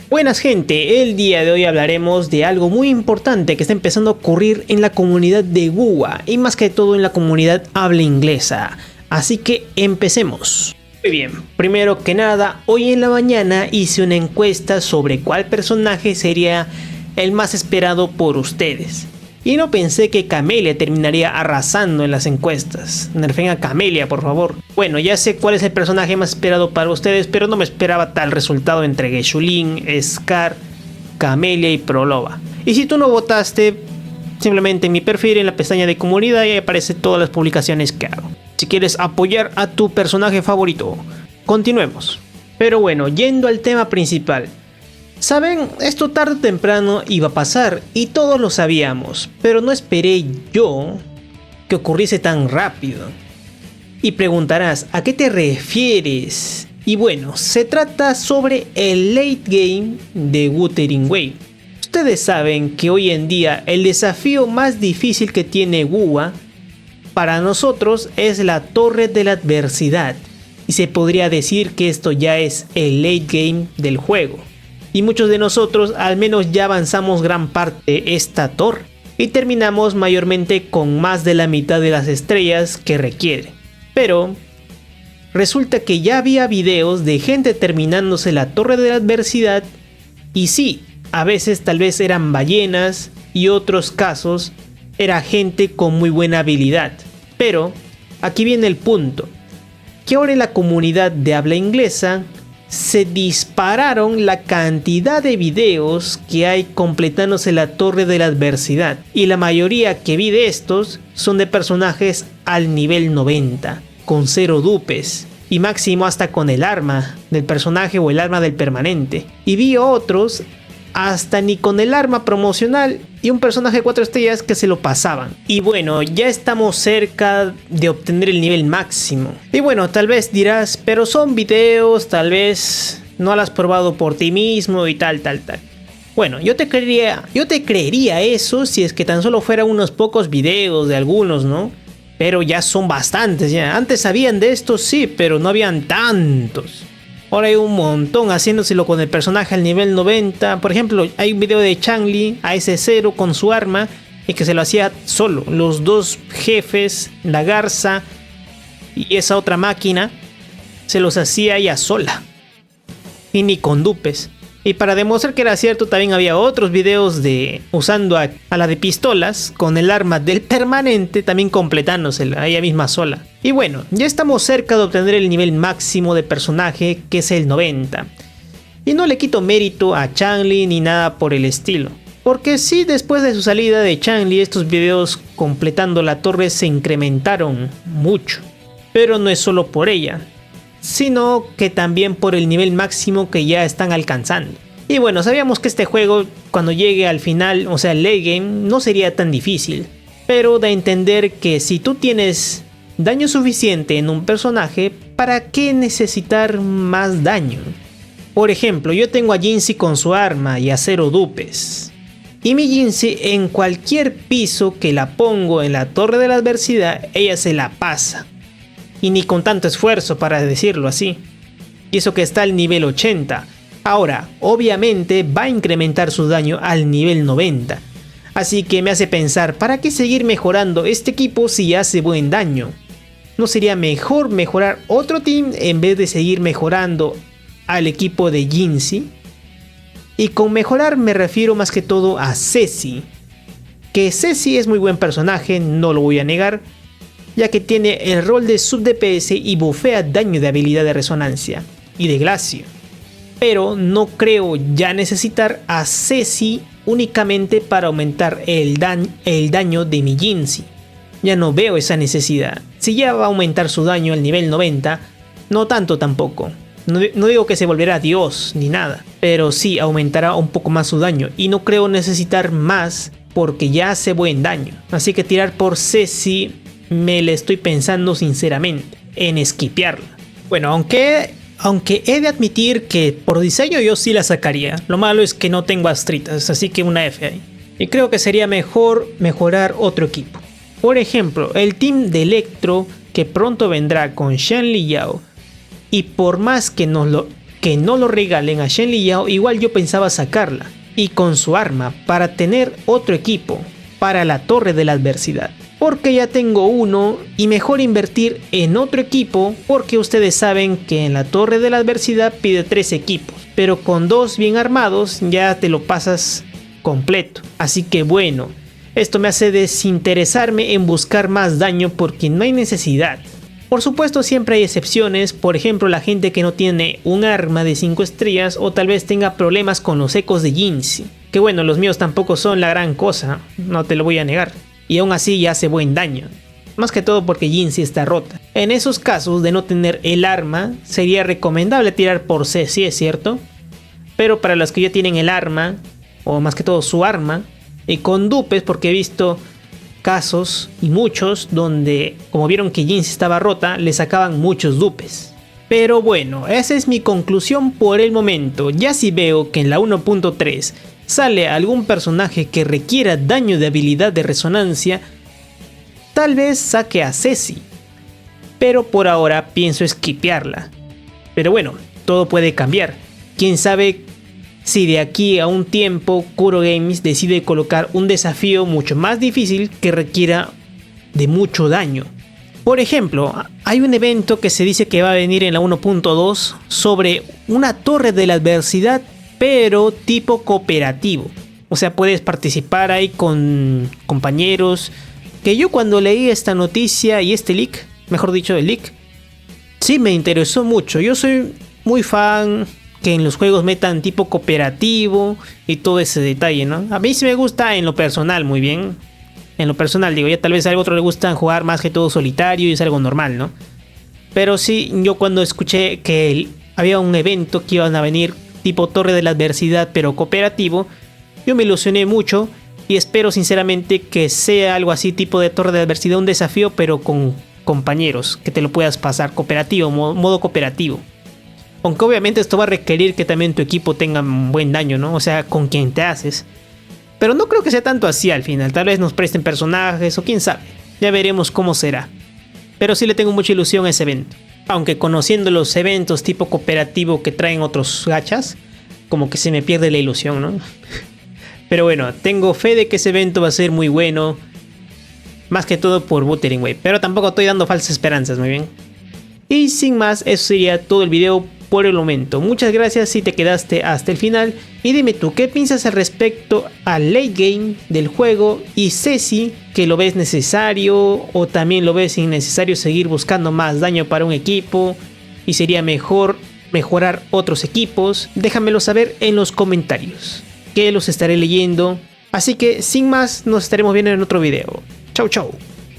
Buenas gente, el día de hoy hablaremos de algo muy importante que está empezando a ocurrir en la comunidad de WUA y más que todo en la comunidad habla inglesa. Así que empecemos. Muy bien, primero que nada, hoy en la mañana hice una encuesta sobre cuál personaje sería el más esperado por ustedes. Y no pensé que Camellia terminaría arrasando en las encuestas. Nerfen a Camellia, por favor. Bueno, ya sé cuál es el personaje más esperado para ustedes, pero no me esperaba tal resultado entre Geshu-Lin, Scar, Camellia y Prolova. Y si tú no votaste, simplemente en mi perfil, en la pestaña de comunidad, ahí aparecen todas las publicaciones que hago. Si quieres apoyar a tu personaje favorito, continuemos. Pero bueno, yendo al tema principal. Saben, esto tarde o temprano iba a pasar y todos lo sabíamos, pero no esperé yo que ocurriese tan rápido. Y preguntarás, ¿a qué te refieres? Y bueno, se trata sobre el late game de Wuthering Waves. Ustedes saben que hoy en día el desafío más difícil que tiene WUA para nosotros es la Torre de la Adversidad. Y se podría decir que esto ya es el late game del juego. Y muchos de nosotros al menos ya avanzamos gran parte de esta torre y terminamos mayormente con más de la mitad de las estrellas que requiere. Pero resulta que ya había videos de gente terminándose la torre de la adversidad y sí, a veces tal vez eran ballenas y otros casos era gente con muy buena habilidad. Pero aquí viene el punto, que ahora en la comunidad de habla inglesa se dispararon la cantidad de videos que hay completándose la torre de la adversidad y la mayoría que vi de estos son de personajes al nivel 90 con 0 dupes y máximo hasta con el arma del personaje o el arma del permanente, y vi otros hasta ni con el arma promocional y un personaje 4 estrellas que se lo pasaban. Y bueno, ya estamos cerca de obtener el nivel máximo. Y bueno, tal vez dirás, pero son videos, tal vez no lo has probado por ti mismo y tal. Bueno, yo te creería eso si es que tan solo fueran unos pocos videos de algunos, ¿no? Pero ya son bastantes ya. Antes sabían de estos, sí, pero no habían tantos. Ahora hay un montón haciéndoselo con el personaje al nivel 90. Por ejemplo, hay un video de Changli a ese 0 con su arma y que se lo hacía solo. Los dos jefes, la garza y esa otra máquina, se los hacía ella sola. Y ni con dupes. Y para demostrar que era cierto, también había otros videos de usando a la de pistolas con el arma del permanente, también completándosela a ella misma sola. Y bueno, ya estamos cerca de obtener el nivel máximo de personaje, que es el 90. Y no le quito mérito a Changli ni nada por el estilo. Porque sí, después de su salida de Changli, estos videos completando la torre se incrementaron mucho. Pero no es solo por ella, sino que también por el nivel máximo que ya están alcanzando. Y bueno, sabíamos que este juego, cuando llegue al final, o sea el late game, no sería tan difícil. Pero da a entender que si tú tienes daño suficiente en un personaje, ¿para qué necesitar más daño? Por ejemplo, yo tengo a Jinxie con su arma y a 0 dupes. Y mi Jinxie en cualquier piso que la pongo en la torre de la adversidad, ella se la pasa. Y ni con tanto esfuerzo, para decirlo así. Y eso que está al nivel 80. Ahora, obviamente va a incrementar su daño al nivel 90. Así que me hace pensar, ¿para qué seguir mejorando este equipo si hace buen daño? ¿No sería mejor mejorar otro team en vez de seguir mejorando al equipo de Jinxie? Y con mejorar me refiero más que todo a Ceci. Que Ceci es muy buen personaje, no lo voy a negar, ya que tiene el rol de sub DPS y bufea daño de habilidad de resonancia y de glacio. Pero no creo ya necesitar a Ceci únicamente para aumentar el daño de mi Jinxie. Ya no veo esa necesidad. Si ya va a aumentar su daño al nivel 90, no tanto tampoco. No digo que se volverá Dios ni nada, pero sí aumentará un poco más su daño y no creo necesitar más porque ya hace buen daño. Así que tirar por Ceci me le estoy pensando sinceramente en skipearla. Bueno, aunque he de admitir que por diseño yo sí la sacaría. Lo malo es que no tengo astritas, así que una F ahí. Y creo que sería mejor mejorar otro equipo. Por ejemplo, el team de Electro, que pronto vendrá con Shen Li Yao. Y por más que que no lo regalen a Shen Liyao, igual yo pensaba sacarla y con su arma para tener otro equipo para la torre de la adversidad. Porque ya tengo uno y mejor invertir en otro equipo, porque ustedes saben que en la torre de la adversidad pide 3 equipos, pero con 2 bien armados ya te lo pasas completo. Así que bueno, esto me hace desinteresarme en buscar más daño porque no hay necesidad. Por supuesto siempre hay excepciones, por ejemplo la gente que no tiene un arma de 5 estrellas o tal vez tenga problemas con los ecos de Jinzi. Que bueno, los míos tampoco son la gran cosa, no te lo voy a negar. Y aún así ya hace buen daño. Más que todo porque Jinzi está rota. En esos casos de no tener el arma, sería recomendable tirar por C, sí es cierto. Pero para los que ya tienen el arma, o más que todo su arma, y con dupes, porque he visto casos y muchos donde, como vieron que Jinzi estaba rota, le sacaban muchos dupes. Pero bueno, esa es mi conclusión por el momento. Ya si veo que en la 1.3 sale algún personaje que requiera daño de habilidad de resonancia, tal vez saque a Ceci, pero por ahora pienso esquipearla. Pero bueno, todo puede cambiar. Quién sabe si de aquí a un tiempo Kuro Games decide colocar un desafío mucho más difícil que requiera de mucho daño. Por ejemplo, hay un evento que se dice que va a venir en la 1.2 sobre una torre de la adversidad, pero tipo cooperativo. O sea, puedes participar ahí con compañeros. Que yo cuando leí esta noticia y este leak, mejor dicho el leak, sí me interesó mucho. Yo soy muy fan que en los juegos metan tipo cooperativo y todo ese detalle, ¿no? A mí sí me gusta en lo personal, muy bien. En lo personal digo, ya tal vez a algo otro le gusta jugar más que todo solitario y es algo normal, ¿no? Pero sí, yo cuando escuché que había un evento que iban a venir tipo Torre de la Adversidad pero cooperativo, yo me ilusioné mucho y espero sinceramente que sea algo así tipo de Torre de la Adversidad, un desafío pero con compañeros, que te lo puedas pasar cooperativo, modo cooperativo. Aunque obviamente esto va a requerir que también tu equipo tenga un buen daño, ¿no? O sea, con quien te haces. Pero no creo que sea tanto así al final, tal vez nos presten personajes o quién sabe, ya veremos cómo será. Pero sí le tengo mucha ilusión a ese evento. Aunque conociendo los eventos tipo cooperativo que traen otros gachas, como que se me pierde la ilusión, ¿no? Pero bueno, tengo fe de que ese evento va a ser muy bueno. Más que todo por Wuthering Waves. Pero tampoco estoy dando falsas esperanzas, muy bien. Y sin más, eso sería todo el video por el momento. Muchas gracias si te quedaste hasta el final. Y dime tú, ¿qué piensas al respecto al late game del juego? Y Ceci, que lo ves necesario o también lo ves innecesario seguir buscando más daño para un equipo y sería mejor mejorar otros equipos. Déjamelo saber en los comentarios, que los estaré leyendo. Así que sin más, nos estaremos viendo en otro video. Chau chau.